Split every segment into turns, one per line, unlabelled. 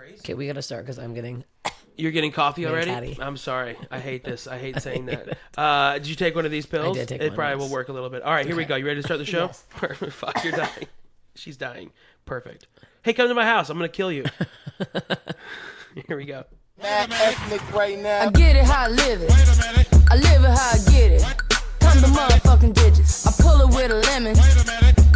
crazy.
Okay, we got to start because I'm getting...
You're getting coffee already?
Tatty.
I'm sorry. I hate this. I hate saying that. Did you take one of these pills?
I did take
It
one,
probably
yes.
will work a little bit. All right, here we go. You ready to start the show?
Yes.
Perfect. Fuck, you're dying. She's dying. Perfect. Hey, come to my house. I'm going to kill you. Here we go.
Mad ethnic right now.
I get it how I live it. I live it how I get it. Come to motherfucking digits. I pull it with a lemon.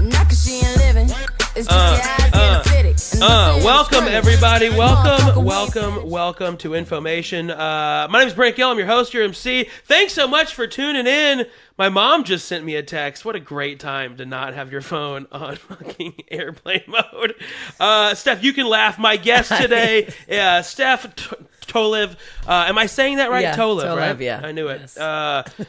Not cause she ain't living. It's just your eyes get acidic.
Welcome everybody. Welcome to Information. My name is Brent Gill. I'm your host, your MC. Thanks so much for tuning in. My mom just sent me a text. What a great time to not have your phone on fucking airplane mode. Steph, you can laugh. My guest today, Steph Tolev. Am I saying that right?
Yeah,
Tolev, right?
yeah.
I knew it.
Yes.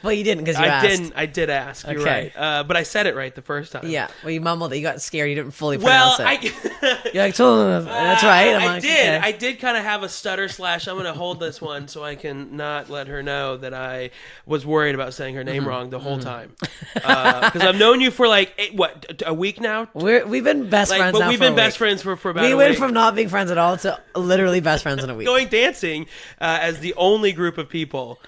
Well, you didn't because you asked.
I did ask. You're
Okay.
right. But I said it right the first time.
Yeah. Well, you mumbled it. You got scared. You didn't fully
Well,
pronounce it. You're like, Tolev. That's right. I'm like,
did.
okay.
I did kind of have a stutter / I'm going to hold this one so I can not let her know that I was worried about saying her name wrong the whole time. Because I've known you for like, a week now?
We've been best friends
but
now
we've
for a
been best
week.
friends for about
We
a
went
week.
from not being friends at all to literally best friends in a week.
Going dancing as the only group of people.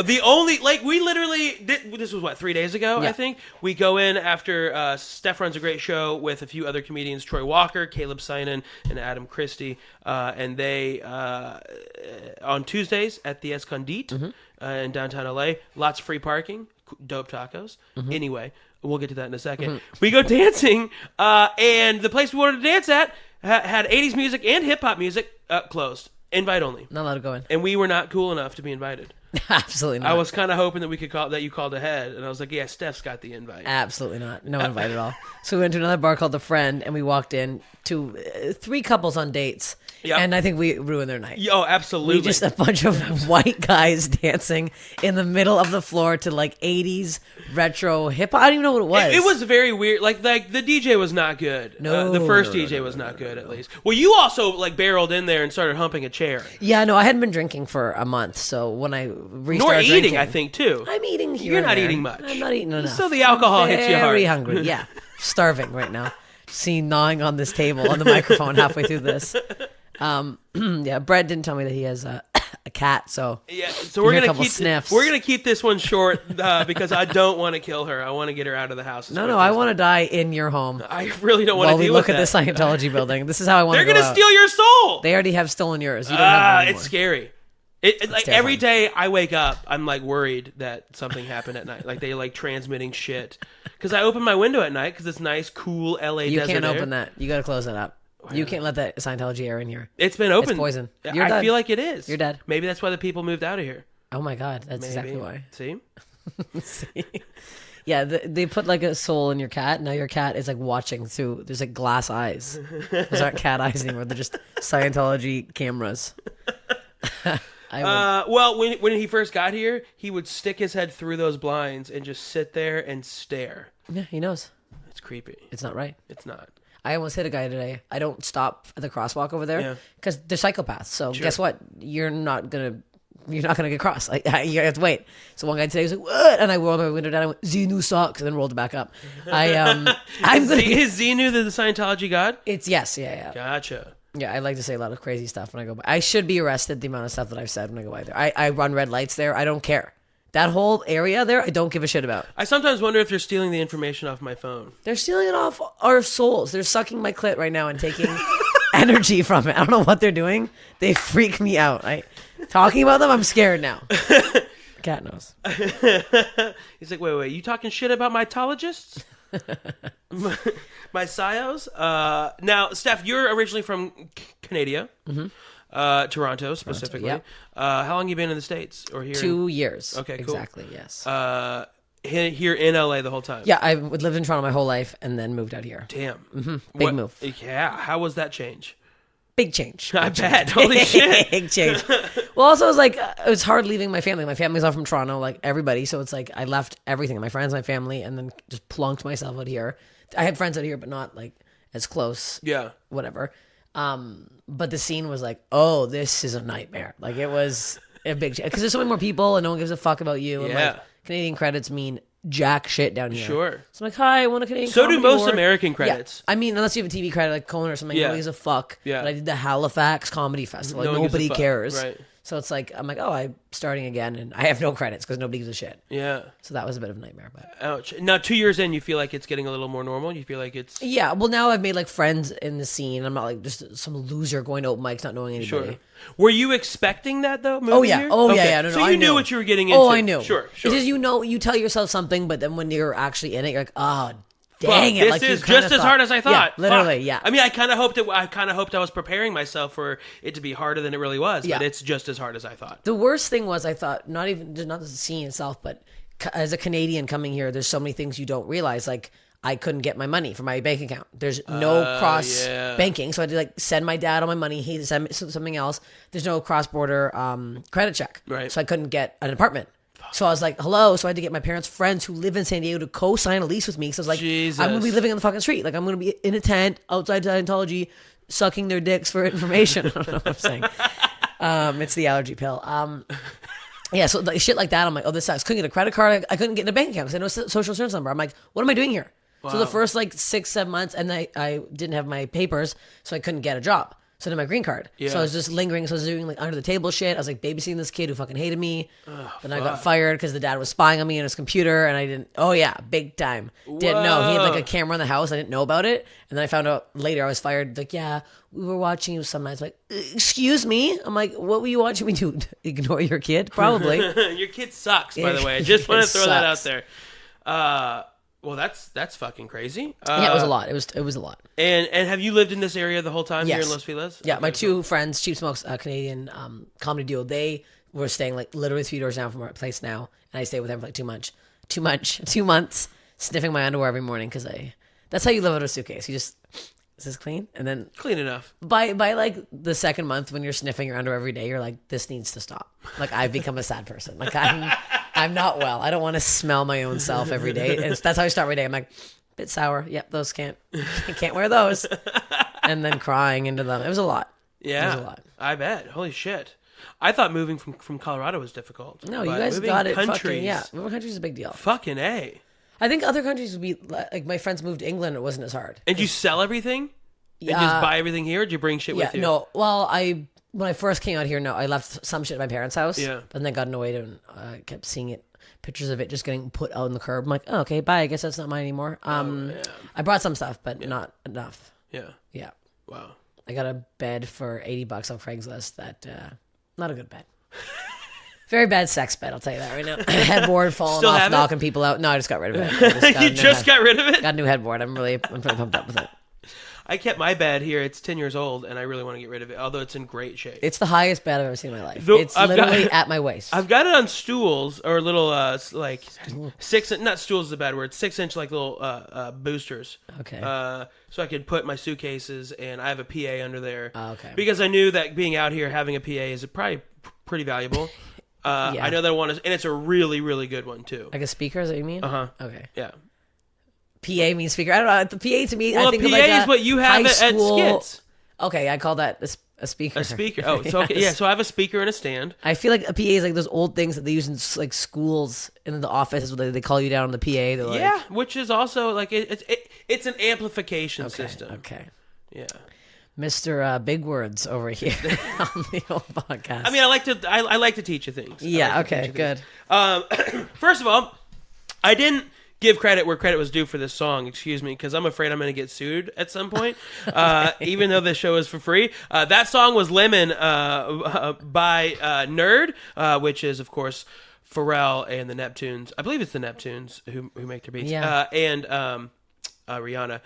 The only, we literally, this was 3 days ago,
Yeah.
I think? We go in after Steph runs a great show with a few other comedians, Troy Walker, Caleb Sinan, and Adam Christie. And they, on Tuesdays at the Escondite in downtown LA, lots of free parking, dope tacos. Anyway, we'll get to that in a second. We go dancing, and the place we wanted to dance at had 80s music and hip-hop music closed. Invite only.
Not allowed to go in.
And we were not cool enough to be invited.
Absolutely not.
I was kind of hoping that we could that you called ahead, and I was like, "Yeah, Steph's got the invite."
Absolutely not. No invite at all. So we went to another bar called The Friend, and we walked in to 3 couples on dates.
Yep.
And I think we ruined their night.
Oh, absolutely.
We just a bunch of white guys dancing in the middle of the floor to like 80s retro hip hop. I don't even know what it was.
It was very weird. Like the DJ was not good.
No,
the first
no,
DJ was not good, at least. Well, you also barreled in there and started humping a chair.
Yeah, no, I hadn't been drinking for a month, so when I restarted
Nor eating,
drinking,
I think, too.
I'm eating here.
You're
and
not
there.
eating much.
I'm not eating enough.
So the alcohol hits you hard.
Very hungry. Yeah, starving right now. See, gnawing on this table on the microphone halfway through this. Yeah, Brett didn't tell me that he has a cat, so
Yeah, so we're
hear a
gonna
couple
keep
sniffs.
we're gonna keep this one short because I don't want to kill her. I want to get her out of the house. as
no,
quickly
I
as
want to die in your home.
I really don't want
While
to
we
deal
look
with
at the
that.
Scientology building, this is how I want
They're
to go
gonna
out.
steal your soul.
They already have stolen yours. You don't have one anymore.
It's scary. It like
terrifying.
every day I wake up, I'm like worried that something happened at night. Like they transmitting shit. Because I open my window at night because it's nice, cool LA
You
desert
can't
air.
open that. You got to close that up. You can't let that Scientology air in here.
It's been open.
It's poison.
I
You're dead.
feel like it is.
You're dead.
Maybe that's why the people moved out of here.
Oh my God, that's
Maybe.
exactly why.
See?
Yeah, they put like a soul in your cat. Now your cat is like watching through. There's like glass eyes. Those aren't cat eyes anymore. They're just Scientology cameras.
Well, when he first got here, he would stick his head through those blinds and just sit there and stare.
Yeah, he knows.
It's creepy.
It's not right.
It's not.
I almost hit a guy today. I don't stop at the crosswalk over
Yeah.
there because they're psychopaths. So
Sure.
guess what? You're not gonna get crossed. Like, you have to wait. So one guy today was like, "What?" And I rolled my window down. I went, "Xenu sucks," and then rolled it back up. I'm gonna.
Is Xenu the Scientology god?
It's yes, yeah.
Gotcha.
Yeah, I like to say a lot of crazy stuff when I go by. I should be arrested, the amount of stuff that I've said when I go by there. I run red lights there. I don't care. That whole area there, I don't give a shit about.
I sometimes wonder if they're stealing the information off my phone.
They're stealing it off our souls. They're sucking my clit right now and taking energy from it. I don't know what they're doing. They freak me out. Talking about them, I'm scared now. Cat knows.
He's like, wait, you talking shit about mytologists? My psyos? Now, Steph, you're originally from Canada, Toronto specifically.
yeah.
How long you been in the States or here?
2 years.
Okay, cool.
Exactly, yes.
Here in LA the whole time.
Yeah, I lived in Toronto my whole life and then moved out here.
Damn.
Big move.
Yeah. How was that change?
Big change.
I bet. Holy shit.
Big change. Well, also, it was like, it was hard leaving my family. My family's all from Toronto, like everybody. So it's like, I left everything, my friends, my family, and then just plunked myself out here. I had friends out here, but not like as close.
Yeah.
Whatever. But the scene was like, oh, this is a nightmare. Like it was a big change. Because there's so many more people and no one gives a fuck about you. And
Yeah.
like, Canadian credits mean jack shit down here.
Sure.
So I'm like, hi, I want a Canadian
So do
Comedy
most
Award.
American credits.
Yeah. I mean, unless you have a TV credit like Conan or something,
Yeah.
nobody gives a fuck.
Yeah.
But I did the Halifax Comedy Festival. Like,
No one gives a
nobody
fuck.
cares.
Right.
So it's like, I'm like, oh, I'm starting again, and I have no credits because nobody gives a shit.
Yeah.
So that was a bit of a nightmare. But
Ouch. Now, 2 years in, you feel like it's getting a little more normal? You feel like it's...
yeah, well, now I've made like friends in the scene. I'm not like just some loser going to open mics, not knowing anybody.
Sure. Were you expecting that, though, moving
Oh yeah,
here?
oh
Okay.
yeah. No,
so
I
you knew
knew
what you were getting into?
Oh, I knew.
Sure.
It's just, you tell yourself something, but then when you're actually in it, you're like, oh, dang it!
This
Like, you
is
kinda
just as
thought-
hard as I thought.
Yeah, literally,
Fuck.
yeah.
I mean, I kind of hoped I was preparing myself for it to be harder than it really was,
Yeah.
but it's just as hard as I thought.
The worst thing was I thought not the scene itself, but as a Canadian coming here, there's so many things you don't realize. Like I couldn't get my money from my bank account. There's no cross banking, so I had to like send my dad all my money. He sent me something else. There's no cross border credit check,
Right.
So I couldn't get an apartment. So I was like, hello. So I had to get my parents' friends who live in San Diego to co-sign a lease with me. So I was like,
Jesus.
I'm going to be living on the fucking street. Like, I'm going to be in a tent outside Scientology sucking their dicks for information. I don't know what I'm saying. It's the allergy pill. Yeah, so like, shit like that, I'm like, oh, this sucks. Couldn't get a credit card. I couldn't get in a bank account because I had no social insurance number. I'm like, what am I doing here? So the first like 6-7 months, and I didn't have my papers, so I couldn't get a job. So I did my green card.
Yeah.
So I was just lingering. So I was doing like under the table shit. I was like babysitting this kid who fucking hated me. Then I got fired because the dad was spying on me on his computer, and I didn't. Oh yeah, big time. Didn't know he had like a camera in the house. I didn't know about it, and then I found out later I was fired. Like, yeah, we were watching you some nights. Like, excuse me. I'm like, what were you watching me do? Ignore your kid? Probably.
Your kid sucks, by
Yeah,
the way. I
your
just want to
kid
throw that out
sucks.
there. Well, that's fucking crazy.
Yeah, it was a lot. It was a lot.
And have you lived in this area the whole time here in Los Feliz?
Yeah, my
Okay,
two friends, Cheap Smokes, Canadian comedy duo, they were staying like literally 3 doors down from our place now, and I stayed with them for like 2 months, sniffing my underwear every morning because that's how you live out of a suitcase. You just, is this clean? And then
clean enough.
by like the second month when you're sniffing your underwear every day, you're like, this needs to stop. Like I've become a sad person. Like I'm not well. I don't want to smell my own self every day. And that's how I start my day. I'm like, bit sour. Yep, those can't wear those. And then crying into them. It was a lot.
Yeah,
It was a lot.
I bet. Holy shit. I thought moving from Colorado was difficult.
No, you
but
guys
moving
got it.
countries,
Fucking, yeah, moving countries is a big deal.
Fucking A.
I think other countries would be like my friends moved to England. It wasn't as hard.
And you sell everything? And just buy everything here? Or did you bring shit
Yeah,
with you?
no. Well, when I first came out here, no, I left some shit at my parents' house.
Yeah.
But then I got annoyed and kept seeing it, pictures of it just getting put out on the curb. I'm like, oh, okay, bye. I guess that's not mine anymore. I brought some stuff, but not enough.
Yeah.
Yeah.
Wow.
I got a bed for $80 on Craigslist. That not a good bed. Very bad sex bed, I'll tell you that right now. Headboard falling
Still
off,
have it?
knocking people out. No, I just got rid of it.
You just got rid of it?
got a new headboard. I'm pretty pumped up with it.
I kept my bed here. It's 10 years old, and I really want to get rid of it, although it's in great shape.
It's the highest bed I've ever seen in my life.
Though
It's
I've got-
literally at my waist.
I've got it on stools or little like 6 not stools is a bad word, 6-inch like little boosters.
Okay.
So I could put my suitcases, and I have a PA under there.
Oh, okay.
Because I knew that being out here having a PA is probably pretty valuable.
Yeah.
I know that I want to, and it's a really really good one too.
Like a speaker, is that what you mean?
Uh-huh.
Okay.
Yeah.
PA means speaker. I don't know. The PA to me,
Well,
I
a
think
PA
of like
is what you have
high
at
school-
skits.
Okay, I call that a speaker.
A speaker. Oh, so okay. Yeah. So I have a speaker and a stand.
I feel like a PA is like those old things that they use in like schools in the office. They call you down on the PA. They're like,
Yeah, which is also like it's an amplification system.
Okay.
Yeah.
Mr. Big Words over here on the old podcast.
I mean, I like to teach you things. I
yeah,
like to
okay,
teach you
good.
things. First of all, I didn't give credit where credit was due for this song, excuse me, because I'm afraid I'm going to get sued at some point, even though this show is for free. That song was Lemon by Nerd, which is, of course, Pharrell and the Neptunes. I believe it's the Neptunes who make their beats.
Yeah.
And Rihanna.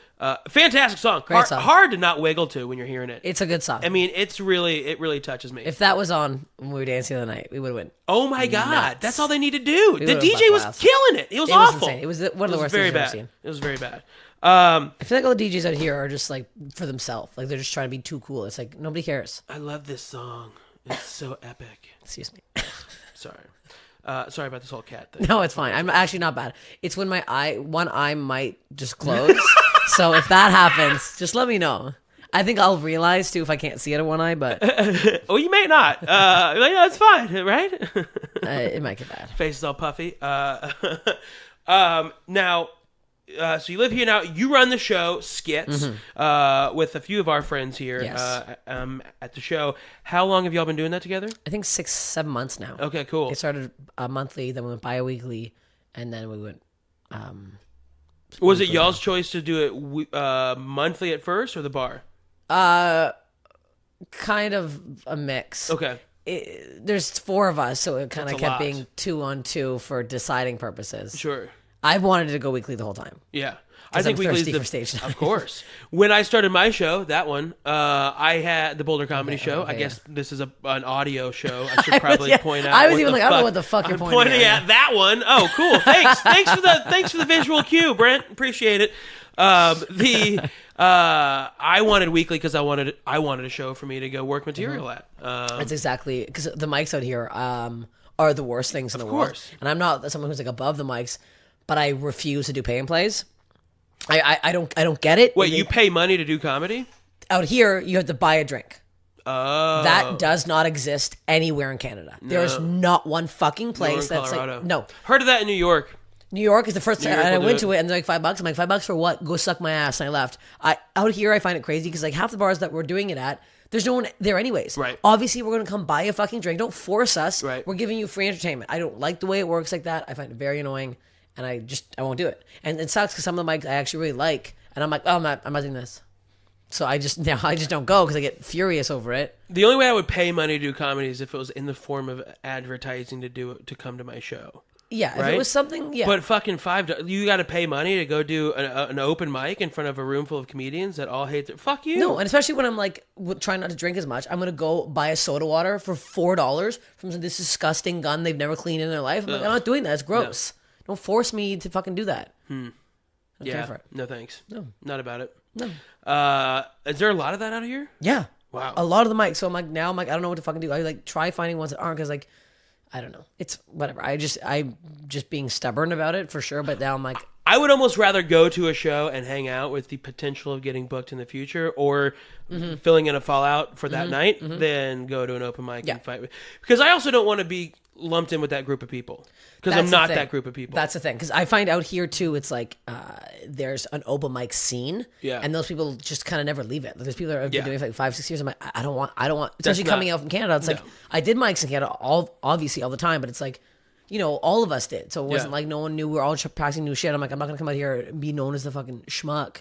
Fantastic song.
Great song.
Hard to not wiggle to when you're hearing it.
It's a good song.
I mean, it really touches me.
If that was on when we were dancing the other night, we would have went.
Oh my God,
Nuts.
that's all they need to do. The
would've
DJ was
buck wild.
killing it. It was
It was
awful.
insane. It was one of the worst
very
things I've
bad.
ever seen.
It was very bad.
I feel like all the DJs out here are just like for themselves. Like they're just trying to be too cool. It's like nobody cares.
I love this song. It's so epic.
Excuse me.
Sorry. Sorry about this whole cat thing.
No, it's fine. I'm actually not bad. It's when one eye might just close. So if that happens, just let me know. I think I'll realize too if I can't see it in one eye, but
Oh, you may not. It's fine, right?
it might get bad.
Face is all puffy. Now, so you live here now. You run the show Skits with a few of our friends here
Yes.
at the show. How long have y'all been doing that together?
I think 6-7 months now.
Okay, cool.
It started monthly, then we went bi-weekly, and then we went.
Was it y'all's choice to do it monthly at first or the bar?
Kind of a mix.
Okay.
There's 4 of us, so it kind
That's
of
a
kept
lot.
being 2-on-2 for deciding purposes.
Sure.
I've wanted to go weekly the whole time.
Yeah. I
'Cause
think
I'm
weekly's
thirsty
the
for stage time.
Of course. When I started my show, that one, I had the Boulder Comedy Show. I guess this is an audio show. I should probably point out.
I was
what
even
the
like, I don't know
fuck
what the fuck you're
I'm
pointing at.
at. That one. Oh, cool. Thanks. Thanks for the visual cue, Brent. Appreciate it. I wanted weekly because I wanted a show for me to go work material at.
That's exactly because the mics out here are the worst things in the world.
course.
And I'm not someone who's like above the mics, but I refuse to do pay and plays. I don't get it.
Wait, you pay money to do comedy?
Out here, you have to buy a drink.
Oh.
That does not exist anywhere in Canada. There is not one fucking place that's
Colorado.
like no.
Heard of that in New York.
New York is the first time,
York
and I
will
went
do
to
it.
it, and they're like $5. I'm like, $5 for what? Go suck my ass, and I left. Out here, I find it crazy because like half the bars that we're doing it at, there's no one there anyways.
Right.
Obviously, we're gonna come buy a fucking drink. Don't force us.
Right.
We're giving you free entertainment. I don't like the way it works like that. I find it very annoying, and I won't do it. And it sucks because some of the mics I actually really like, and I'm like, oh, I'm not doing this. So I just don't go because I get furious over it.
The only way I would pay money to do comedy is if it was in the form of advertising to come to my show.
Yeah, if
Right?
it was something, yeah.
But fucking $5, you got to pay money to go do an open mic in front of a room full of comedians that all hate their. Fuck you.
No, and especially when I'm like trying not to drink as much, I'm gonna go buy a soda water for $4 from this disgusting gun they've never cleaned in their life. I'm like, I'm not doing that. It's gross. Don't force me to fucking do that. I don't care for it.
No thanks.
No.
Not about it.
No.
Is there a lot of that out here?
Yeah.
Wow.
A lot of the mics. So I'm like, I don't know what to fucking do. I like try finding ones that aren't because like, I don't know. It's whatever. I'm just being stubborn about it for sure. But now I'm like,
I would almost rather go to a show and hang out with the potential of getting booked in the future or filling in a fallout for that night than go to an open mic and fight with. Because I also don't want to be lumped in with that group of people. Because I'm
That's the
not
thing.
that group of people.
That's the thing. Because I find out here too, it's like there's an open mic scene,
Yeah.
and those people just kind of never leave it. Like, there's people that have been
Yeah.
doing it for like 5-6 years. I'm like, I don't want. Especially
not-
coming out from Canada, it's like
No.
I did mics in Canada, obviously all the time, but it's like, you know, all of us did. So it wasn't
Yeah.
like no one knew. We're all practicing new shit. I'm like, I'm not gonna come out here and be known as the fucking schmuck.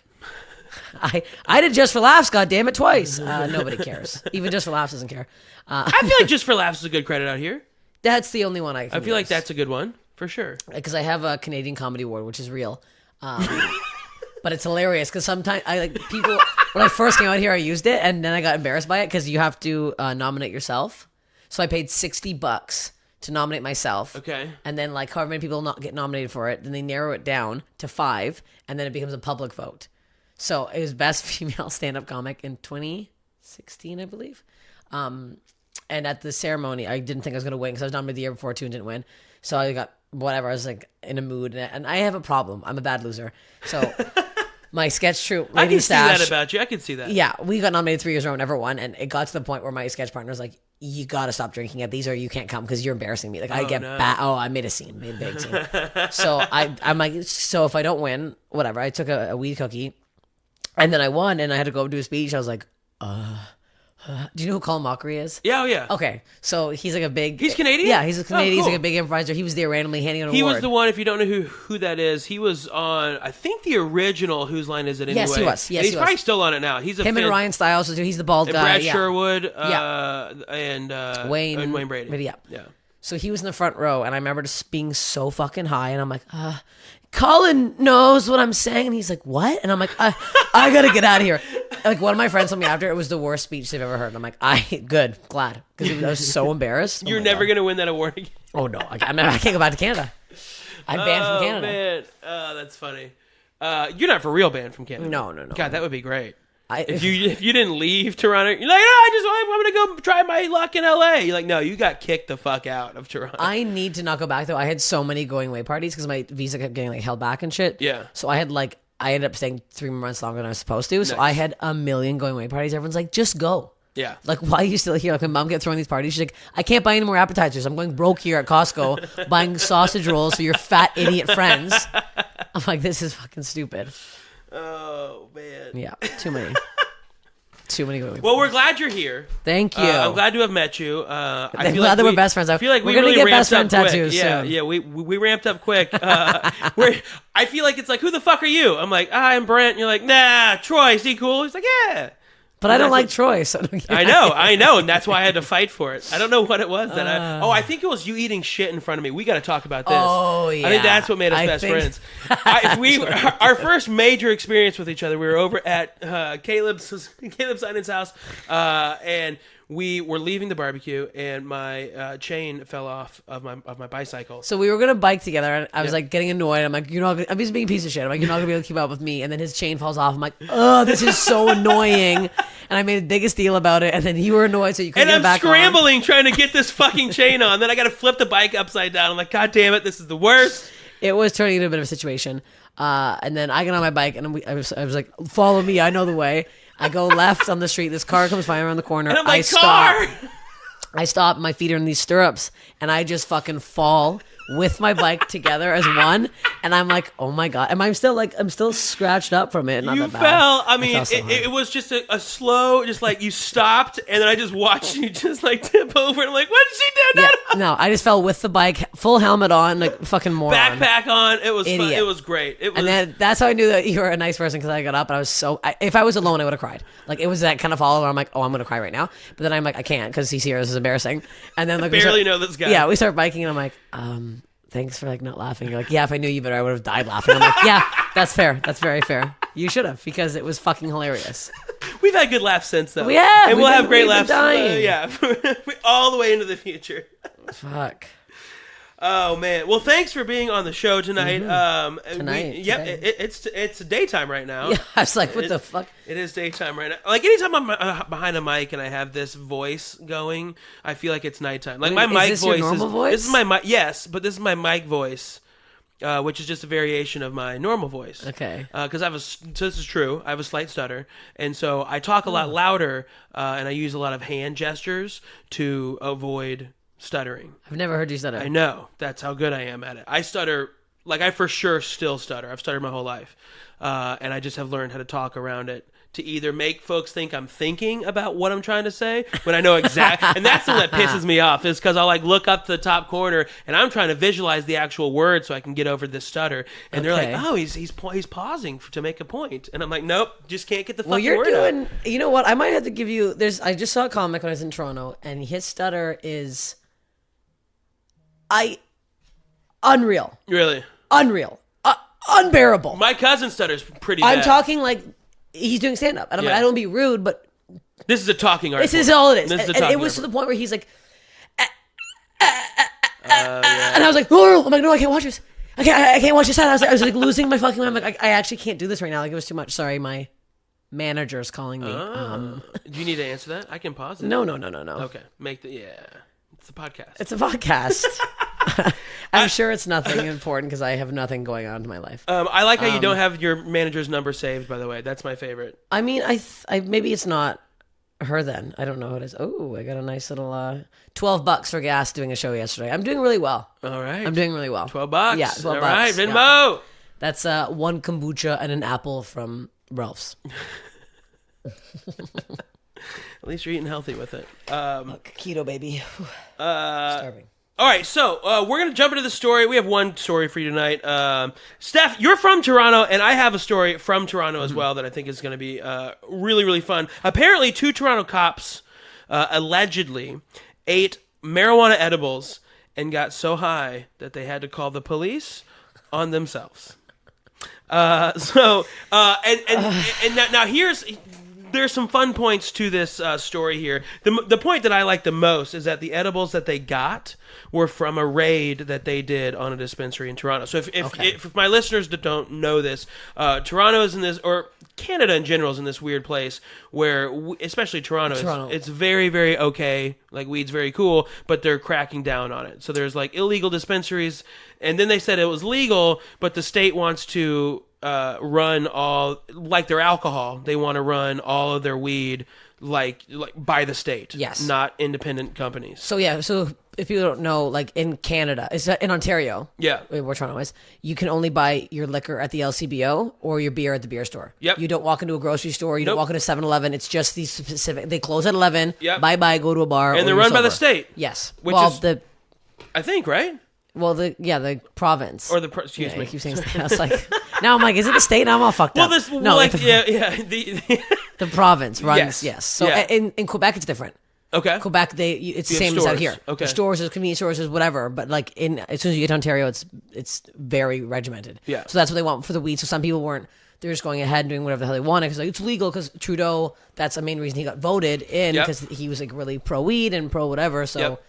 I did Just for Laughs, goddamn it, twice. Nobody cares. Even Just for Laughs doesn't care.
I feel like Just for Laughs is a good credit out here.
That's the only one I
I feel like that's a good one, for sure.
because I have a Canadian Comedy Award, which is real. But it's hilarious because sometimes I like people. When I first came out here, I used it, and then I got embarrassed by it because you have to nominate yourself. So I paid $60 to nominate myself.
Okay.
And then like however many people not get nominated for it, then they narrow it down to 5, and then it becomes a public vote. So it was best female stand-up comic in 2016, I believe. And at the ceremony, I didn't think I was going to win because I was nominated the year before too and didn't win. So I got whatever. I was like in a mood, and I have a problem. I'm a bad loser. So my sketch troupe,
I
Lady
can see that
Stash,
about you. I can see that.
yeah, we got nominated 3 years in a row, never won, and it got to the point where my sketch partner was like, "You got to stop drinking at these, or you can't come because you're embarrassing me." Like I get
no.
bad. Oh, I made a big scene. So I'm like, so if I don't win, whatever. I took a weed cookie, and then I won, and I had to go do a speech. I was like, do you know who Colin Mockery is?
Yeah, oh, yeah.
Okay, so he's like a big.
He's Canadian?
Yeah, he's a Canadian.
Oh,
He's
cool.
like a big improviser. He was there randomly handing out an
He
award.
was the one, if you don't know who that is, he was on, I think, the original Whose Line Is It Anyway?
Yes, he was. Yes,
And he's
he
probably
was.
still on it now. He's a
Him and Ryan Stiles. He's the bald
and
guy.
Brad
yeah.
Sherwood
Yeah.
and
Wayne
Brady.
Brady, yeah.
Yeah.
So he was in the front row, and I remember just being so fucking high, and I'm like, Colin knows what I'm saying, and he's like, what? And I'm like, I gotta get out of here. Like one of my friends told me after it was the worst speech they've ever heard. And I'm like, glad because I was so embarrassed. Oh
You're
my
never
God.
going to win that award again.
Oh no, I can't go back to Canada. I'm banned from Canada.
Man. Oh, that's funny. You're not for real banned from Canada.
No.
God, that would be great.
If
If you didn't leave Toronto, you're like, I'm going to go try my luck in LA. You're like, no, you got kicked the fuck out of Toronto.
I need to not go back though. I had so many going away parties because my visa kept getting like held back and shit.
Yeah.
So I ended up staying 3 months longer than I was supposed to. So
Nice.
I had a million going away parties. Everyone's like, just go.
Yeah.
Like, why are you still here? Like, my mom kept throwing these parties. She's like, I can't buy any more appetizers. I'm going broke here at Costco buying sausage rolls for your fat idiot friends. I'm like, this is fucking stupid.
Oh, man.
Yeah, too many. Too many.
Well, we're glad you're here.
Thank you.
I'm glad to have met you. I
I'm
feel
glad
like
that we're best friends.
I feel like
we're
we
gonna
really
get
ramped
best friend
up quick.
tattoos
Yeah,
soon.
yeah. We ramped up quick. I feel like it's like, who the fuck are you? I'm like, I'm Brent. And you're like, nah, Troy. Is he cool? He's like, yeah.
But I don't like Troy. So
I know, and that's why I had to fight for it. I don't know what it was that I think it was you eating shit in front of me. We got to talk about this.
Oh, yeah.
I think that's what made us best friends. Our first major experience with each other, we were over at Caleb Sinan's house, and we were leaving the barbecue, and my chain fell off of my bicycle.
So we were gonna bike together, and I was like getting annoyed. I'm like, I'm just being a piece of shit. I'm like, you're not gonna be able to keep up with me. And then his chain falls off. I'm like, oh, this is so annoying. And I made the biggest deal about it. And then you were annoyed, so you couldn't get back on.
And I'm scrambling trying to get this fucking chain on. Then I got to flip the bike upside down. I'm like, God damn it, this is the worst.
It was turning into a bit of a situation. And then I get on my bike, and I was like, follow me. I know the way. I go left on the street. This car comes by around the corner.
And I'm like,
I stop. My feet are in these stirrups, and I just fucking fall with my bike together as one. And I'm like, oh my God. And I'm still scratched up from it. Not
You
that bad.
fell. I mean,
fell so hard.
it was just a slow, just like you stopped, and then I just watched you just like tip over. And I'm like, what did she do?
Yeah, no, I just fell with the bike, full helmet on, like fucking moron.
Backpack on. It was fun.
Idiot.
It was great. It was.
And then that's how I knew that you were a nice person, because I got up and I was if I was alone, I would have cried. Like, it was that kind of fall where I'm like, oh, I'm going to cry right now. But then I'm like, I can't, because he's here. This is embarrassing. And then like,
barely know this guy.
Yeah, we start biking, and I'm like, thanks for like not laughing. You're like, yeah, if I knew you better, I would have died laughing. I'm like, yeah, that's fair. That's very fair. You should have, because it was fucking hilarious.
We've had good laughs since, though.
We have.
And we'll have great laughs.
Dying.
Yeah, all the way into the future.
Fuck.
Oh man! Well, thanks for being on the show tonight.
Today.
It's daytime right now.
Yeah, I was like, what the fuck?
It is daytime right now. Like, anytime I'm behind a mic and I have this voice going, I feel like it's nighttime. Like, my mic
this
voice
your normal voice?
This is my mic. Yes, but this is my mic voice, which is just a variation of my normal voice.
Okay.
Because so this is true. I have a slight stutter, and so I talk a lot louder, and I use a lot of hand gestures to avoid stuttering.
I've never heard you stutter.
I know. That's how good I am at it. I stutter, like, I for sure still stutter. I've stuttered my whole life. And I just have learned how to talk around it to either make folks think I'm thinking about what I'm trying to say when I know exactly. And that's the thing that pisses me off, is because I'll like look up to the top corner and I'm trying to visualize the actual word so I can get over this stutter. And they're like, oh, he's pausing to make a point. And I'm like, nope, just can't get the fucking word out.
You know what? I might have to give you, I just saw a comic when I was in Toronto, and his stutter is unreal.
Really?
Unreal. Unbearable.
My cousin stutters pretty bad.
I'm talking like he's doing stand-up. And I'm like, I don't be rude, but
this is a talking art.
This is all it is.
And
it was to the point where he's like, and I was like, oh, I'm like, no, I can't watch this. I can't watch this. I was like losing my fucking mind. I'm like, I actually can't do this right now. Like, it was too much. Sorry, my manager's calling me.
Do you need to answer that? I can pause it.
No.
Okay. It's a podcast.
It's a podcast. I'm sure it's nothing important, because I have nothing going on in my life.
I like how you don't have your manager's number saved, by the way. That's my favorite.
I mean, I maybe it's not her then. I don't know who it is. Oh, I got a nice little $12 for gas doing a show yesterday. I'm doing really well.
All right.
I'm doing really well.
$12.
Yeah, $12.
All right, Venmo.
Yeah. That's one kombucha and an apple from Ralph's.
At least you're eating healthy with it.
Look, keto, baby. Starving.
All right, so we're going to jump into the story. We have one story for you tonight. Steph, you're from Toronto, and I have a story from Toronto as well that I think is going to be really, really fun. Apparently, 2 Toronto cops allegedly ate marijuana edibles and got so high that they had to call the police on themselves. Now there's some fun points to this story here. The point that I like the most is that the edibles that they got were from a raid that they did on a dispensary in Toronto. So if my listeners that don't know this, Toronto is in this, or Canada in general is in this weird place where, especially Toronto. It's very, very okay. Like, weed's very cool, but they're cracking down on it. So there's like illegal dispensaries, and then they said it was legal, but the state wants to run all, like their alcohol, they want to run all of their weed like by the state.
Yes.
Not independent companies.
So if you don't know, like in Canada, is that in Ontario?
Yeah.
Where Toronto is, you can only buy your liquor at the LCBO or your beer at the beer store.
Yep.
You don't walk into a grocery store. You don't walk into 7-Eleven. It's just these specific. They close at 11.
Yep.
Bye. Go to a bar.
And they're
you're
run by the
sober.
state.
Yes.
Which
well,
is, I think, right?
The province
Or excuse me.
I keep saying I was like, now I'm like, is it the state? Now I'm all fucked up.
No, like,
the province runs. Yes. So
Yeah.
in Quebec, it's different.
Okay.
Quebec, it's the
You have
same as out
stores.
here.
Okay.
There's stores, there's convenience stores, there's whatever. But like as soon as you get to Ontario, it's very regimented.
Yeah.
So that's what they want for the weed. So some people weren't. They're just going ahead and doing whatever the hell they wanted because like, it's legal. Because Trudeau, that's the main reason he got voted in because he was like really pro weed and pro whatever. So.
Yep.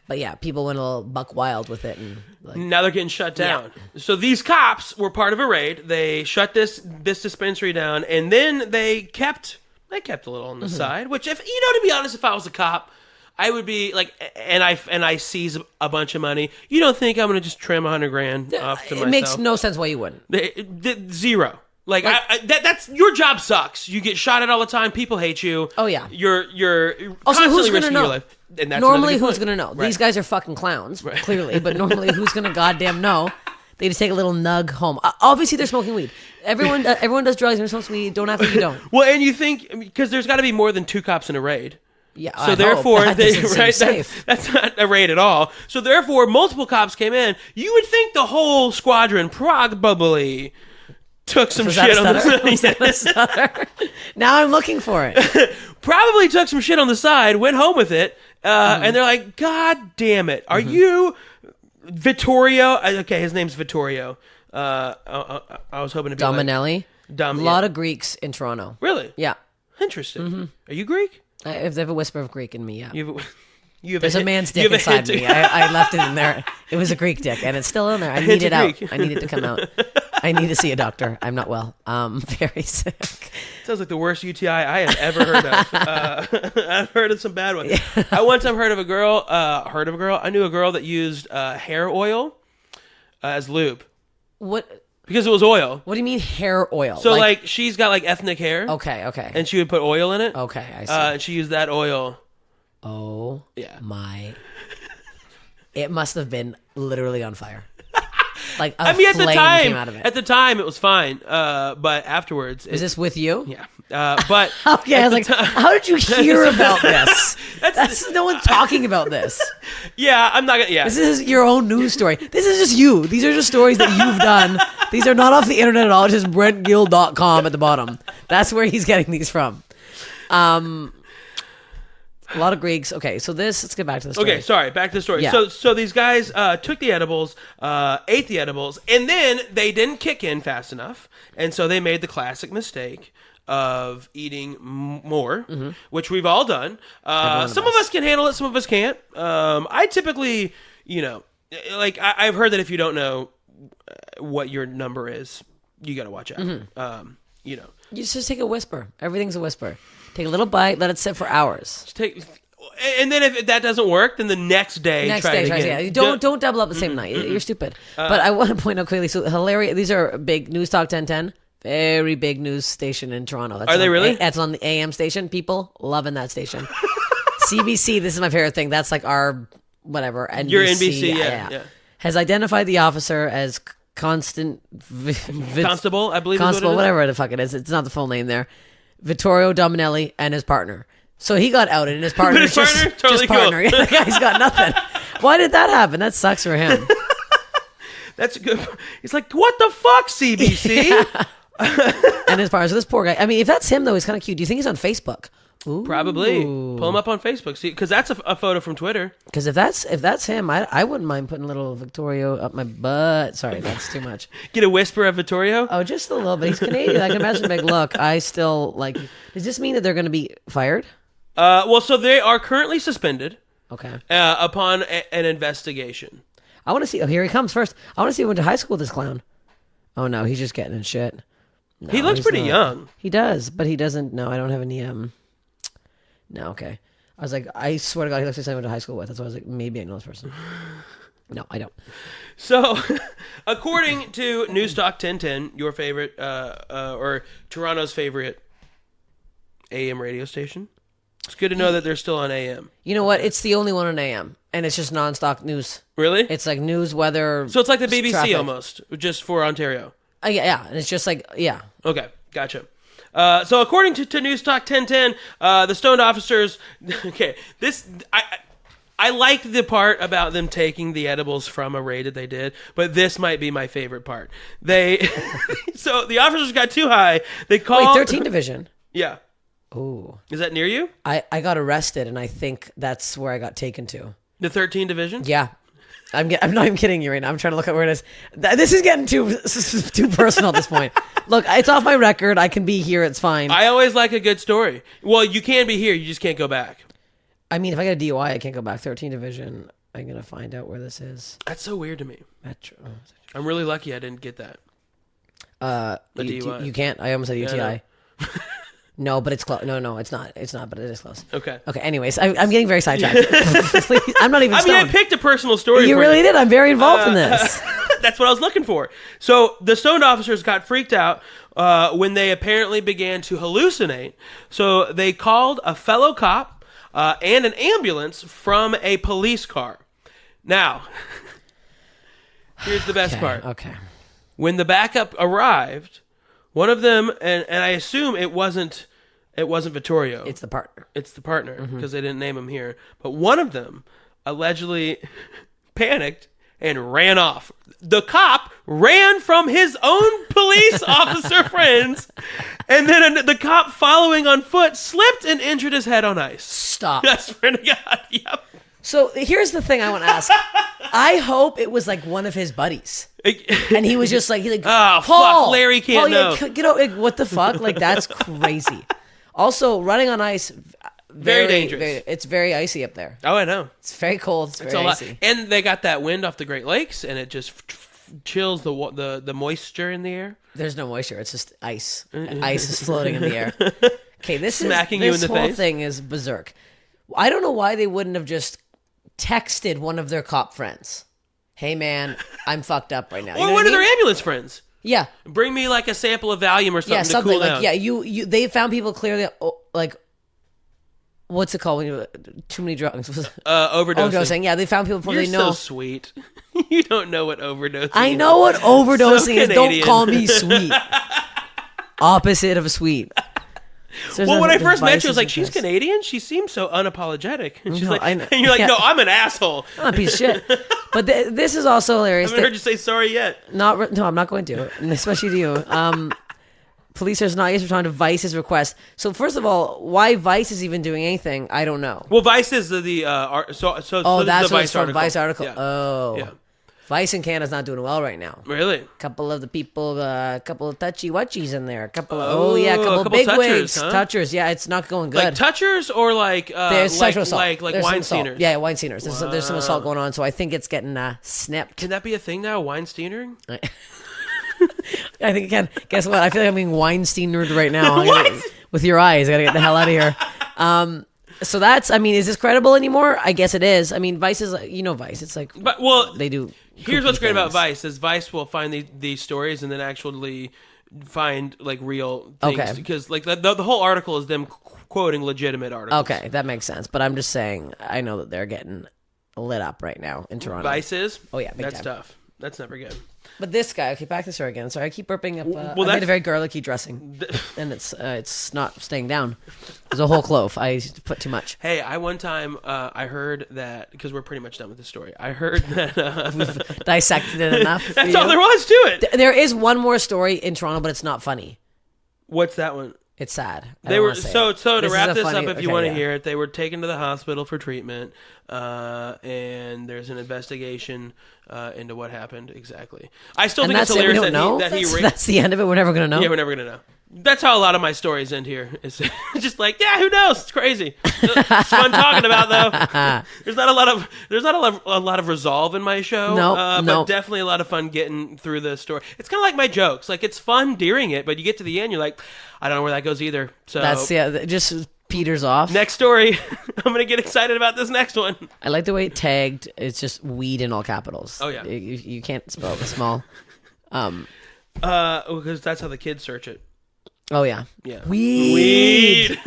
But yeah, people went a little buck wild with it, and like,
now they're getting shut down. So these cops were part of a raid. They shut this dispensary down, and then they kept a little on the side. Which, if to be honest, if I was a cop, I would be like, and I seize a bunch of money. You don't think I'm going to just trim $100,000 off to myself?
it makes no sense why you wouldn't.
Zero. Like that's your job sucks. You get shot at all the time. People hate you.
Oh, yeah.
You're
Also,
constantly
who's gonna
risking
know?
your life. And that's
Normally,
another good
who's
point.
gonna know?
Right.
These guys are fucking clowns, clearly. But normally, who's gonna goddamn know? They just take a little nug home. Obviously, they're smoking weed. Everyone does drugs and smokes weed. Don't act like you don't.
Well, and you think because there's got to be more than 2 cops in a raid.
Yeah.
So therefore,
that doesn't seem safe.
That's not a raid at all. So therefore, multiple cops came in. You would think the whole squadron probably took some
Was that
shit
a
on the
stutter? Was that a stutter? Now I'm looking for it.
probably took some shit on the side, went home with it, and they're like, God damn it. Are you Vittorio? Okay, his name's Vittorio. I was hoping to be
Dominelli. A
Like,
lot of Greeks in Toronto.
Really?
Yeah.
Interesting. Are you Greek?
If they have a whisper of Greek in me, yeah.
You have
There's a man's dick
you have a
inside
hint-
me. I left it in there. It was a Greek dick, and it's still in there. I need it out.
Greek.
I need it to come out. I need to see a doctor. I'm not well. Very sick.
Sounds like the worst UTI I have ever heard of. I've heard of some bad ones. I one time heard of a girl. I knew a girl that used hair oil as lube
What?
because it was oil.
What do you mean hair oil?
So like she's got like ethnic hair.
Okay.
And she would put oil in it.
Okay, I see.
And she used that oil.
Oh,
Yeah.
my. It must have been literally on fire. Like a
I mean, at the
flame
time,
came out of it.
at the time, it was fine. But afterwards,
Is this with you?
yeah. But
Okay, I was like, how did you hear about this?
That's
No one's talking about this.
yeah. I'm not gonna. Yeah.
This is your own news story. This is just you. These are just stories that you've done. These are not off the internet at all. It's just BrentGill.com at the bottom. That's where he's getting these from. A lot of Greeks. Okay, so let's get back to the story.
Okay, sorry. Back to the story.
Yeah.
So these guys took the edibles, ate the edibles, and then they didn't kick in fast enough, and so they made the classic mistake of eating more, which we've all done. Some of us can handle it, some of us can't. I typically, like I've heard that if you don't know what your number is, you got to watch out. You
just take a whisper. Everything's a whisper. Take a little bite, let it sit for hours.
And then if that doesn't work, then the next day try it again.
Yeah. Don't double up the same night. You're stupid. But I want to point out clearly. So hilarious. These are big News Talk 1010. Very big news station in Toronto.
Are they really?
That's on the AM station. People loving that station. CBC. This is my favorite thing. That's like our whatever. NBC,
Your NBC, yeah.
Has identified the officer as
Constable, I believe.
Constable,
is what it is.
whatever the fuck it is. It's not the full name there. Vittorio Dominelli and his partner. So he got outed, and his partner
But his
just,
partner? Totally
just partner.
cool.
The guy's got nothing. Why did that happen? That sucks for him.
That's a good. He's like, what the fuck, CBC?
And his partner. So this poor guy. I mean, if that's him though, he's kind of cute. Do you think he's on Facebook? Ooh.
Probably. Pull him up on Facebook. See, because that's a photo from Twitter.
Because if that's him, I wouldn't mind putting a little Vittorio up my butt. Sorry, that's too much.
Get a whisper of Vittorio.
Oh, just a little bit. He's Canadian. I can imagine big look. I still like. Does this mean that they're going to be fired?
Well, so they are currently suspended
Okay.
upon an investigation.
I want to see. Oh, here he comes first. I want to see who went to high school with this clown. Oh no, he's just getting in shit. No,
He looks
he's
pretty
not.
young.
He does, but he doesn't. No, I don't have any. No, okay. I was like, I swear to God, he looks like someone I went to high school with. That's why I was like, maybe I know this person. No, I don't.
So, according to News Talk 1010, your favorite, or Toronto's favorite AM radio station. It's good to know that they're still on AM.
You know what? It's the only one on AM, and it's just nonstop news.
Really?
It's like news, weather.
So it's like the BBC
traffic.
almost, just for Ontario.
Yeah, and it's just like
Okay, gotcha. So according to News Talk 1010, the stoned officers. Okay, I liked the part about them taking the edibles from a raid that they did, but this might be my favorite part. So the officers got too high. They called
13 Division.
Yeah.
Ooh.
Is that near you?
I got arrested, and I think that's where I got taken to.
The 13 Division?
Yeah. I'm not even kidding you right now. I'm trying to look at where it is. This is getting too personal at this point. Look, it's off my record. I can be here. It's fine.
I always like a good story. Well, you can be here. You just can't go back.
I mean, if I get a DUI, I can't go back. 13 Division. I'm going to find out where this is.
That's so weird to me.
Metro.
I'm really lucky I didn't get that. DUI.
You can't. I almost said UTI.
Yeah,
No, but it's close. No, it's not. It's not, but it is close.
Okay.
Okay, anyways, I'm getting very sidetracked. Please, I'm not even
I
stoned.
mean, I picked a personal story.
You
for
really did. I'm very involved in this.
That's what I was looking for. So the stoned officers got freaked out when they apparently began to hallucinate. So they called a fellow cop and an ambulance from a police car. Now, here's the best part.
Okay.
When the backup arrived, one of them, and I assume it wasn't Vittorio.
It's the partner.
It's the partner, because they didn't name him here. But one of them allegedly panicked and ran off. The cop ran from his own police officer friends, and then the cop following on foot slipped and injured his head on ice.
Stop.
That's friend of God. Yep.
So here's the thing I want to ask. I hope it was like one of his buddies. And he was just like,
Oh,
Paul,
fuck, Larry can't
Paul,
know.
Get out, like, what the fuck? Like, that's crazy. Also, running on ice,
Very dangerous.
it's very icy up there.
Oh, I know.
It's very cold. It's very
a lot.
icy.
And they got that wind off the Great Lakes, and it just chills the moisture in the air.
There's no moisture. It's just ice. Ice is floating in the air. Okay, this
Smacking you in the
whole
face.
thing is berserk. I don't know why they wouldn't have just texted one of their cop friends. Hey man, I'm fucked up right now. You
Or
know
one
what
of
I
their
mean?
ambulance friends.
Yeah,
Bring me like a sample of Valium or something
yeah,
to
something
cool
like
down.
yeah. You they found people clearly like what's it called when you too many drugs?
Overdosing.
Yeah, they found people before
You're
they know.
so sweet. You don't know what overdosing
I
is.
know what overdosing is. Don't
Canadian.
call me sweet. Opposite of sweet. So
Well, when I first met you, I
vices
was like,
with
she's
this.
Canadian? She seems so unapologetic. And she's
No,
like,
I know.
and you're like,
Yeah.
no, I'm an asshole.
I'm a piece of shit. But this is also
I
hilarious.
haven't heard you say sorry yet.
No, I'm not going to, and especially to you. Police are not responding to Vice's request. So first of all, why Vice is even doing anything, I don't know.
Well, Vice is so
Oh,
this is
that's
the
what
Vice
it's from.
article.
Vice article.
Yeah.
Oh,
Yeah.
Vice in Canada's not doing well right now.
Really?
Couple of the people, a couple of touchy wutchies in there. A couple of
a couple
big
touchers,
wigs,
huh?
touchers. Yeah, it's not going good.
Like touchers or like
There's
like
sexual assault.
like
There's some assault.
Weinsteiners?
Yeah, Weinsteiners. There's some assault going on, so I think it's getting snipped.
Can that be a thing now? Weinsteinering?
I think it can. Guess what? I feel like I'm being Weinsteinered right now. With your eyes, I gotta get the hell out of here. So that's. I mean, is this credible anymore? I guess it is. I mean, Vice is. Vice. It's like.
But well,
they do.
Here's what's great about
things.
Vice is Vice will find these stories and then actually find like real things
Okay.
because like the whole article is them quoting legitimate articles.
Okay, that makes sense. But I'm just saying, I know that they're getting lit up right now in Toronto.
Vice is.
Oh, yeah, big
that's
time.
tough. That's never good.
But this guy, okay, back to this again. Sorry, I keep burping up. I
that's-
made a very garlicky dressing, and it's not staying down. There's a whole clove. I put too much.
Hey, I one time I heard that because we're pretty much done with the story. I heard that
Dissected it enough. for
that's
you.
all there was to it.
There is one more story in Toronto, but it's not funny.
What's that one?
It's sad. I
They
don't
were
wanna say
so
it.
to
This is
wrap
a
this
funny-
up. If you
okay,
want to
yeah.
hear it, they were taken to the hospital for treatment, and there's an investigation into what happened exactly. I still
And
think it's
that's it. We
hilarious
don't know.
that he
That's the end of it. We're never gonna know.
Yeah, we're never gonna know. That's how a lot of my stories end here. It's just like, yeah, who knows? It's crazy. It's fun talking about though. There's not a lot of resolve in my show.
No,
but definitely a lot of fun getting through the story. It's kind of like my jokes. Like it's fun during it, but you get to the end, you're like, I don't know where that goes either. So
That's it just peters off.
next story. I'm gonna get excited about this next one.
I like the way it tagged. It's just weed in all capitals.
Oh, yeah.
You can't spell it small.
Because that's how the kids search it.
Oh yeah.
Yeah.
Weed.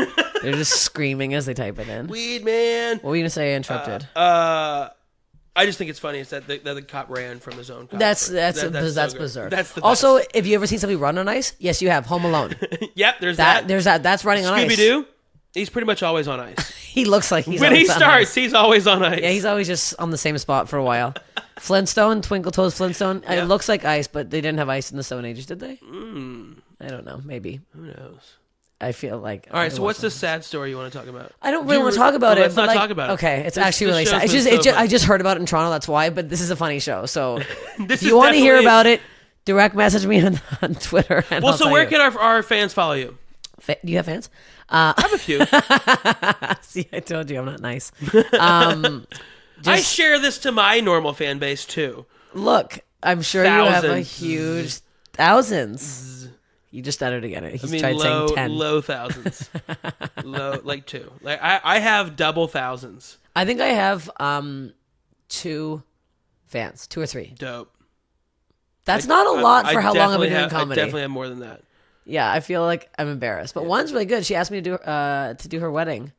They're just screaming as they type it in.
Weed, man.
What were you gonna say? I interrupted.
I just think it's funny. It's that the cop ran from his own cop.
That's
so
bizarre.
That's the
also,
best.
have you ever seen somebody run on ice? Yes, you have. Home Alone.
Yep, there's that.
There's that. That's running on ice.
Scooby-Doo, he's pretty much always on ice.
He looks like he's
when he
always on
starts,
ice.
he's always on ice.
Yeah, he's always just on the same spot for a while. Flintstone, Twinkle Toes Flintstone. It looks like ice, but they didn't have ice in the Stone Ages, did they? I don't know. Maybe.
Who knows?
I feel like.
All right, so what's the sad story you want to talk about?
I don't really want to talk about it.
Let's not talk about it.
Okay, it's actually really sad. It's
show's been so
I just heard about it in Toronto. That's why. But this is a funny show. So
This
if you want to hear
definitely-
about it, direct message me on Twitter. And
Well,
I'll
so
tell
where
you.
can our fans follow you?
Do you have fans?
I have a few.
See, I told you I'm not nice.
I share this to my normal fan base too.
Look, I'm sure you have a
Thousands.
huge thousands. You just stuttered again. He's tried saying 10.
low thousands, low like 2. Like I have double thousands.
I think I have 2 fans, 2 or 3.
Dope.
That's not a lot for how long I've been doing
I
comedy.
definitely have more than that.
Yeah, I feel like I'm embarrassed. But one's really good. She asked me to do her wedding,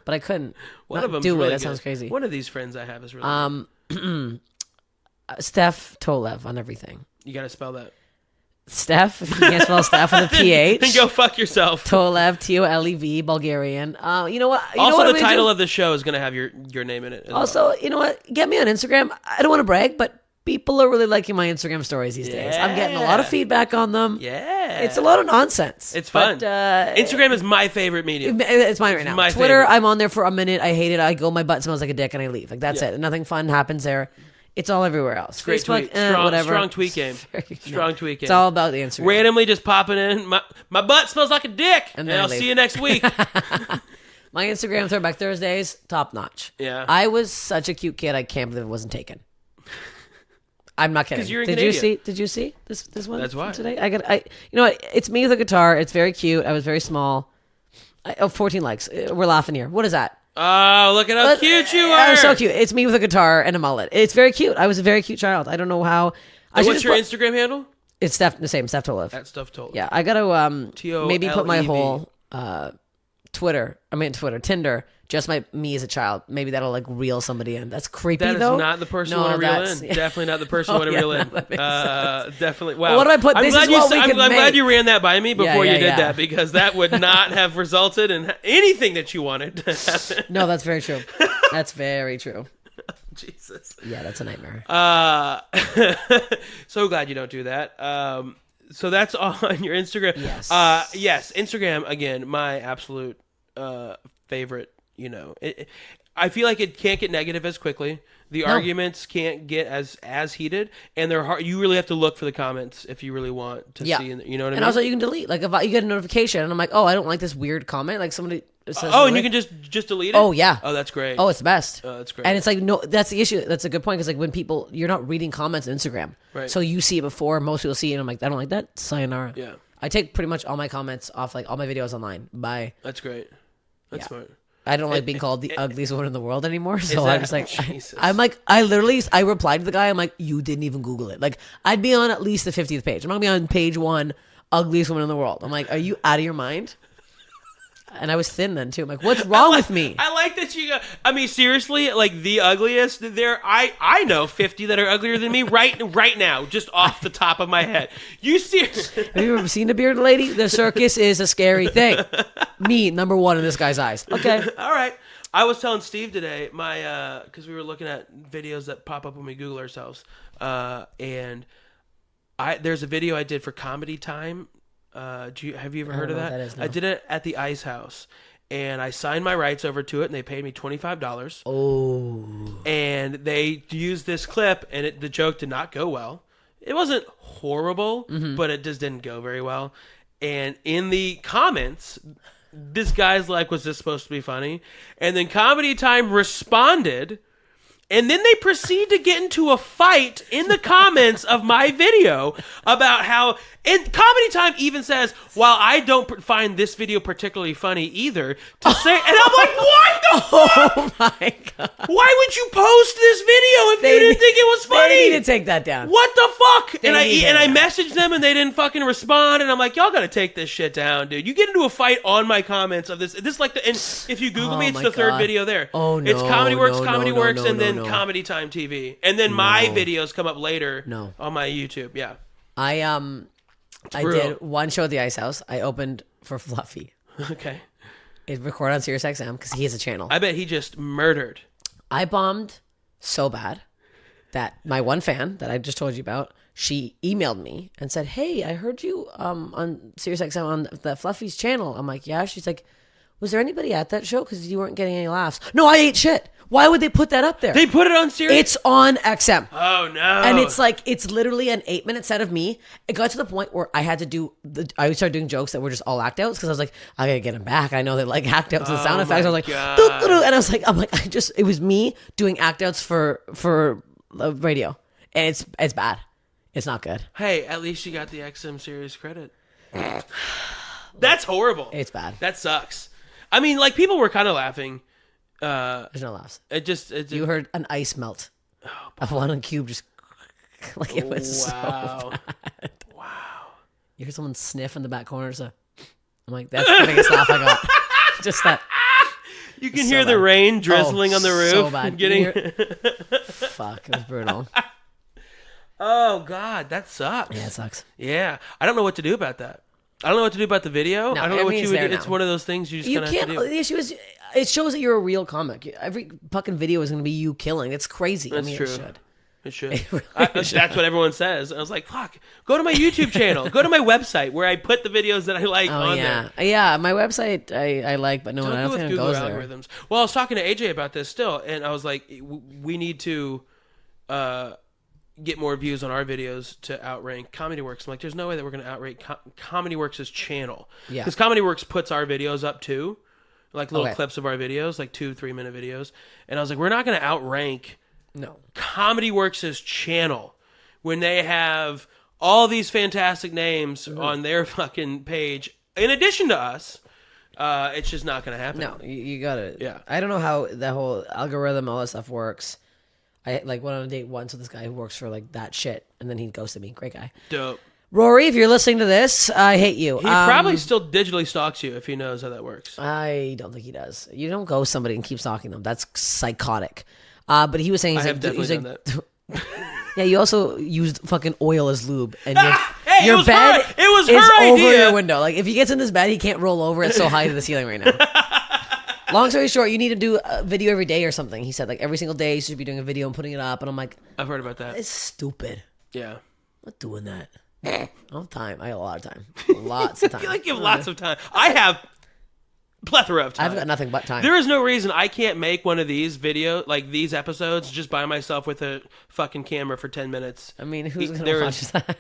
but I couldn't.
One
Not
of them
do
really
it. That
good.
sounds crazy.
One of these friends I have is really good.
Steph Tolev on everything.
You got to spell that.
Steph, if you can't spell Steph with a PH.
Then go fuck yourself.
Tolev, Tolev, Bulgarian. You know what?
Also, the title of the show is going to have your name in it. as well.
Also, you know what? Get me on Instagram. I don't want to brag, but people are really liking my Instagram stories these days. I'm getting a lot of feedback on them.
Yeah.
It's a lot of nonsense.
It's fun.
But,
Instagram is my favorite medium.
it's mine right now.
my
Twitter,
favorite.
I'm on there for a minute. I hate it. I go, my butt smells like a dick, and I leave. Like, that's it. Nothing fun happens there. It's all everywhere else.
Great
Facebook,
tweet. Strong,
whatever.
strong tweet game. Strong tweet game.
It's all about the Instagram.
Randomly just popping in. My butt smells like a dick. And
then I
I'll
leave.
see you next week.
My Instagram Throwback Thursdays, top notch.
Yeah.
I was such a cute kid. I can't believe it wasn't taken. I'm not kidding.
'Cause you're in
Did you
Canada.
see? Did you see this one?
That's why.
from today. You know what? It's me with a guitar. It's very cute. I was very small. 14 likes. We're laughing here. What is that?
Oh, look at how cute you are.
I'm so cute. It's me with a guitar and a mullet. It's very cute. I was a very cute child. I don't know how.
And what's your Instagram handle?
It's Steph. The same. Steph Tolev.
At Stuff Told.
Yeah, I gotta maybe put my
TOLEV.
whole Tinder, just me as a child. Maybe that'll like reel somebody in. That's creepy
That is
though.
not the person
No,
you want to reel
that's-
in. Definitely not the person you want to
yeah,
reel in.
that makes
Definitely. Wow.
what do I put?
I'm
This
glad
is
you.
what we
I'm
could
glad
make.
you ran that by me before
yeah,
you did
yeah.
that, because that would not have resulted in anything that you wanted to happen.
No, that's very true. That's very true.
Jesus.
Yeah, that's a nightmare.
So glad you don't do that. So that's on your Instagram.
Yes.
Yes. Instagram again. My absolute favorite. You know, I feel like it can't get negative as quickly. The arguments can't get as heated, and they're hard. You really have to look for the comments if you really want to see. You know what I mean?
And also, you can delete. Like if you get a notification, and I'm like, oh, I don't like this weird comment. Like somebody says.
Oh, and you can just delete it.
Oh yeah.
Oh, that's great.
Oh, it's the best.
Oh, that's great.
And it's like, no, that's the issue. That's a good point, because like when people, you're not reading comments on Instagram,
Right.
so you see it before most people see it, and I'm like, I don't like that. Sayonara.
Yeah.
I take pretty much all my comments off, like all my videos online. Bye.
That's great. That's smart.
I don't like being called the ugliest woman in the world anymore. So
that-
I'm just like,
Jesus.
I'm like, I replied to the guy. I'm like, you didn't even Google it. Like, I'd be on at least the 50th page. I'm not gonna be on page 1, ugliest woman in the world. I'm like, are you out of your mind? And I was thin then too. I'm like, what's wrong with me?
I like that you go. I mean, seriously, like the ugliest. I know 50 that are uglier than me right now, just off the top of my head. You seriously?
Have you ever seen a bearded lady? The circus is a scary thing. Me, number 1 in this guy's eyes. Okay.
All right. I was telling Steve today, because we were looking at videos that pop up when we Google ourselves, and there's a video I did for Comedy Time. Have you ever heard of
know
that?
what that is, no.
I did it at the Ice House, and I signed my rights over to it, and they paid me $25.
Oh.
And they used this clip, and the joke did not go well. It wasn't horrible, but it just didn't go very well. And in the comments, this guy's like, was this supposed to be funny? And then Comedy Time responded And then they proceed to get into a fight in the comments of my video about how, and Comedy Time even says, while I don't find this video particularly funny either, to say, and I'm like, what the fuck?
Oh my God.
Why would you post this video if you didn't think it was funny?
They need to take that down.
What the fuck? And I
down.
messaged them and they didn't fucking respond. And I'm like, y'all gotta take this shit down, dude. You get into a fight on my comments of this. This like the, and if you Google me, it's
my
the third
God.
video there.
Oh, no,
it's Comedy Works,
no,
Comedy
no,
Works,
no,
and then
no.
Comedy Time TV, and then my videos come up later.
No.
On my YouTube. Yeah.
I
brutal.
did one show at the Ice House. I opened for Fluffy.
Okay.
It recorded on SiriusXM because he has a channel.
I bet he just murdered.
I bombed so bad that my one fan that I just told you about, she emailed me and said, "Hey, I heard you on SiriusXM on the Fluffy's channel." I'm like, "Yeah." She's like, "Was there anybody at that show? Because you weren't getting any laughs." No, I ate shit. Why would they put that up there?
They put it on Sirius.
It's on XM.
Oh no!
And it's like, it's literally an 8-minute set of me. It got to the point where I had to do I started doing jokes that were just all act outs because I was like, I gotta get them back. I know they like act outs and sound effects. I was like, doo-doo-doo. And I'm like, it was me doing act outs for radio, and it's bad. It's not good.
Hey, at least you got the XM Series credit. That's horrible.
It's bad.
That sucks. I mean, like people were kind of laughing.
There's no laughs.
It just
You heard an ice melt. Of one on cube just like it was so bad.
Wow.
You heard someone sniff in the back corner. So I'm like, that's the biggest laugh I got. Just that.
You can
So
hear the
bad.
rain drizzling on the roof.
So bad.
Getting...
Fuck, it was brutal.
Oh God, that sucks.
Yeah, it sucks.
Yeah, I don't know what to do about that. I don't know what to do about the video.
No,
I don't know what
it's
you would
there
do. It's
now.
one of those things you just
You
kind of have
can't.
to do.
The issue is, it shows that you're a real comic. Every fucking video is going to be you killing. It's crazy.
That's
I mean,
true.
It should.
It should.
It really
That's what everyone says. I was like, fuck, go to my YouTube channel. Go to my website where I put the videos that I like
Oh
on
yeah,
there.
yeah. My website I like, but no one. I
Don't
don't
go with
think it
Google
goes there.
algorithms. Well, I was talking to AJ about this still, and I was like, we need to get more views on our videos to outrank Comedy Works. I'm like, there's no way that we're going to outrank Comedy Works' channel.
Yeah.
Because Comedy Works puts our videos up too, like little
Okay.
clips of our videos, like 2-3 minute videos. And I was like, we're not going to outrank
No.
Comedy Works' channel when they have all these fantastic names on their fucking page in addition to us. It's just not going to happen.
No, you got it.
Yeah.
I don't know how the whole algorithm, all that stuff works. I like went on a date once with this guy who works for like that shit, and then he ghosted me. Great guy.
Dope.
Rory, if you're listening to this, I hate you.
He probably still digitally stalks you if he knows how that works.
I don't think he does. You don't ghost somebody and keep stalking them. That's psychotic. But he was saying,
I have definitely done that.
Yeah, you also used fucking oil as lube, and
Hey,
your
it was
bed
her- it was
is
her
over
idea.
your window. Like if he gets in his bed, he can't roll over. It's so high to the ceiling right now. Long story short, you need to do a video every day or something. He said like every single day you should be doing a video and putting it up. And I'm like,
I've heard about that.
it's stupid.
Yeah.
I'm not doing that. I don't have time. I have a lot of time. Lots of time.
I feel like you have lots of time. I have plethora of time.
I've got nothing but time.
There is no reason I can't make one of these these episodes just by myself with a fucking camera for 10 minutes.
I mean, who's going
There
to watch
is-
that?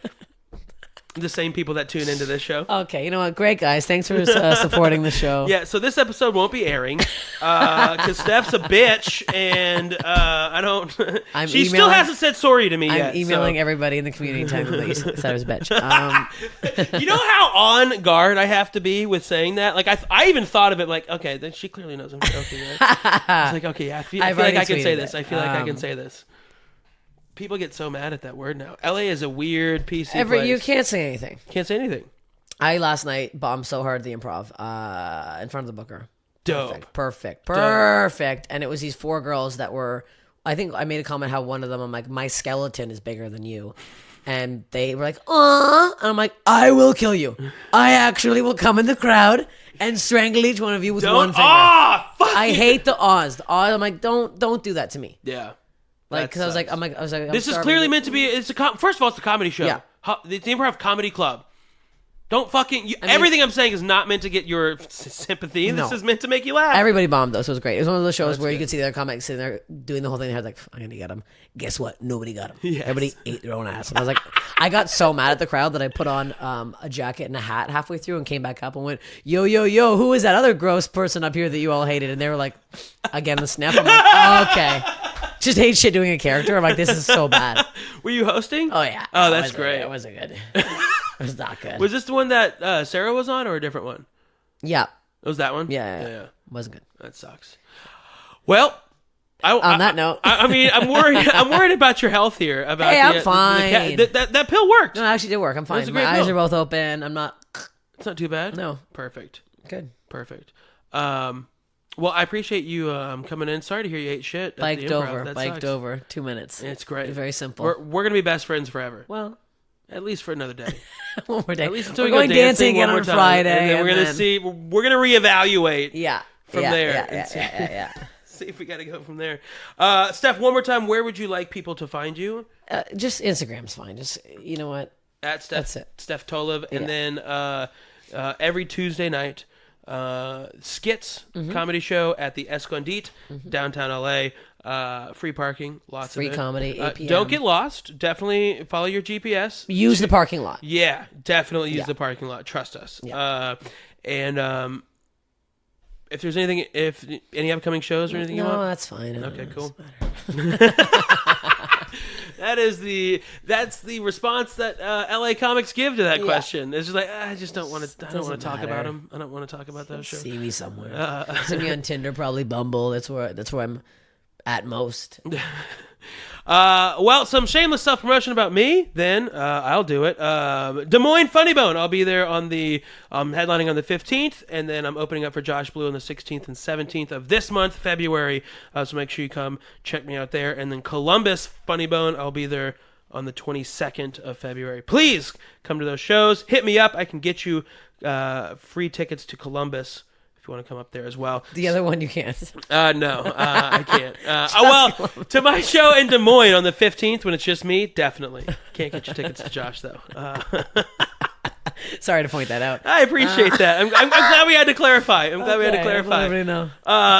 The same people that tune into this show.
Okay, you know what? Great, guys. Thanks for supporting the show.
Yeah, so this episode won't be airing because Steph's a bitch, and I don't. She still
emailing-
hasn't said sorry to me yet.
I'm emailing
so.
everybody in the community and telling them that you said I was a bitch.
You know how on guard I have to be with saying that? Like I even thought of it like, okay, then she clearly knows I'm joking. Right? I was like, okay, yeah, I feel
I've
like
already
I can say
tweeted
this.
it.
I feel like I can say this. People get so mad at that word now. LA is a weird PC place.
You can't say anything.
Can't say anything.
I last night bombed so hard at the improv in front of the booker.
Dope.
Perfect. And it was these 4 girls that were, I think I made a comment how one of them, I'm like, my skeleton is bigger than you. And they were like, "Aw," and I'm like, I will kill you. I actually will come in the crowd and strangle each one of you with one finger.
Fuck
I
you.
hate the awes. The awes, I'm like, don't do that to me.
Yeah.
Like,
That
because I was
sucks.
like, I'm
This is
starving.
clearly meant to be. It's first of all, it's a comedy show.
Yeah.
It's the Improv Comedy Club. Don't fucking. Everything I'm saying is not meant to get your sympathy.
No.
This is meant to make you laugh.
Everybody bombed though, so it was great. It was one of those shows
That's
where you
good.
could see their comics sitting there doing the whole thing. They're like, I'm gonna get them. Guess what? Nobody got them.
Yes.
Everybody ate their own ass. And I was like, I got so mad at the crowd that I put on a jacket and a hat halfway through and came back up and went, yo, who is that other gross person up here that you all hated? And they were like, again, the sniff. I'm like, okay. just hate shit doing a character. I'm like, this is so bad.
Were you hosting?
Oh yeah.
Oh, that's great.
It wasn't good. It was not good.
Was this the one that Sarah was on, or a different one?
Yeah.
It was that one.
Yeah. Wasn't good.
That sucks. Well.
On that note,
I mean, I'm worried. I'm worried about your health here. About
hey, I'm fine.
That pill worked.
No, it actually did work. I'm fine.
a
My
great
eyes
pill.
are both open. I'm not.
It's not too bad.
No.
Perfect.
Good.
Perfect. Well, I appreciate you coming in. Sorry to hear you ate shit. At the Improv. That
Biked
sucks.
over. 2 minutes.
It's great.
Very simple.
We're gonna be best friends forever.
Well,
at least for another day.
one more day.
At least until
we're
we go
going dancing again
one more
on
time.
Friday.
And then we're gonna see. We're gonna reevaluate.
Yeah.
From there.
Yeah.
See if we got to go from there. Steph, one more time, where would you like people to find you?
Just Instagram's fine. Just, you know what?
At Steph,
That's it.
Steph Tolev. And then every Tuesday night, Skits comedy show at the Escondite, downtown LA. Free parking, lots
Free
of it.
comedy, 8 p.m.
Don't get lost. Definitely follow your GPS.
Use the parking lot.
Yeah, definitely use
Yeah.
the parking lot. Trust us.
Yeah.
And if there's anything, if any upcoming shows or anything you
No,
want.
that's fine.
Okay, cool. That's the response that LA comics give to that question. It's just like I just don't want to. I don't want to talk about them. I don't want to talk about those shows.
See me somewhere. See me on Tinder, probably Bumble. That's where I'm at most.
Well, some shameless self-promotion about me, then I'll do it. Des Moines Funny Bone. I'll be there on the headlining on the 15th, and then I'm opening up for Josh Blue on the 16th and 17th of this month, February. So make sure you come check me out there. And then Columbus Funny Bone, I'll be there on the 22nd of February. Please come to those shows. Hit me up. I can get you free tickets to Columbus. You want to come up there as well.
The other one you can't.
No, I can't. To my show in Des Moines on the 15th when it's just me, definitely. Can't get your tickets to Josh, though.
Sorry to point that out.
I appreciate that. I'm glad we had to clarify. I'm glad we had to clarify.
Let everybody know.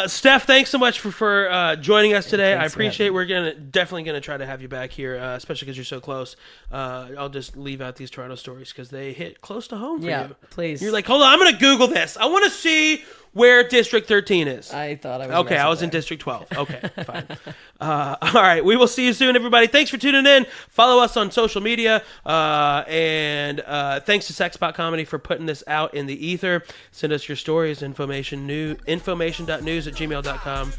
Steph, thanks so much for joining us today. I
Thanks for
appreciate.
having
We're definitely gonna try to have you back here, especially because you're so close. I'll just leave out these Toronto stories because they hit close to home for you.
Please.
You're like, hold on, I'm gonna Google this. I want to see where District 13 is.
I thought I was.
Okay, I was in District 12. Okay, fine. All right, we will see you soon, everybody. Thanks for tuning in. Follow us on social media. And thanks to Sexbot Comedy for putting this out in the ether. Send us your stories, information.news@gmail.com.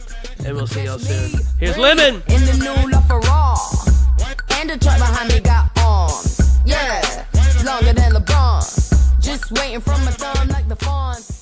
And we'll see y'all soon. Here's Lemon.
In the new La Ferrari. And the truck behind me got arms. Yeah, longer than LeBron. Just waiting from my thumb like the fawns.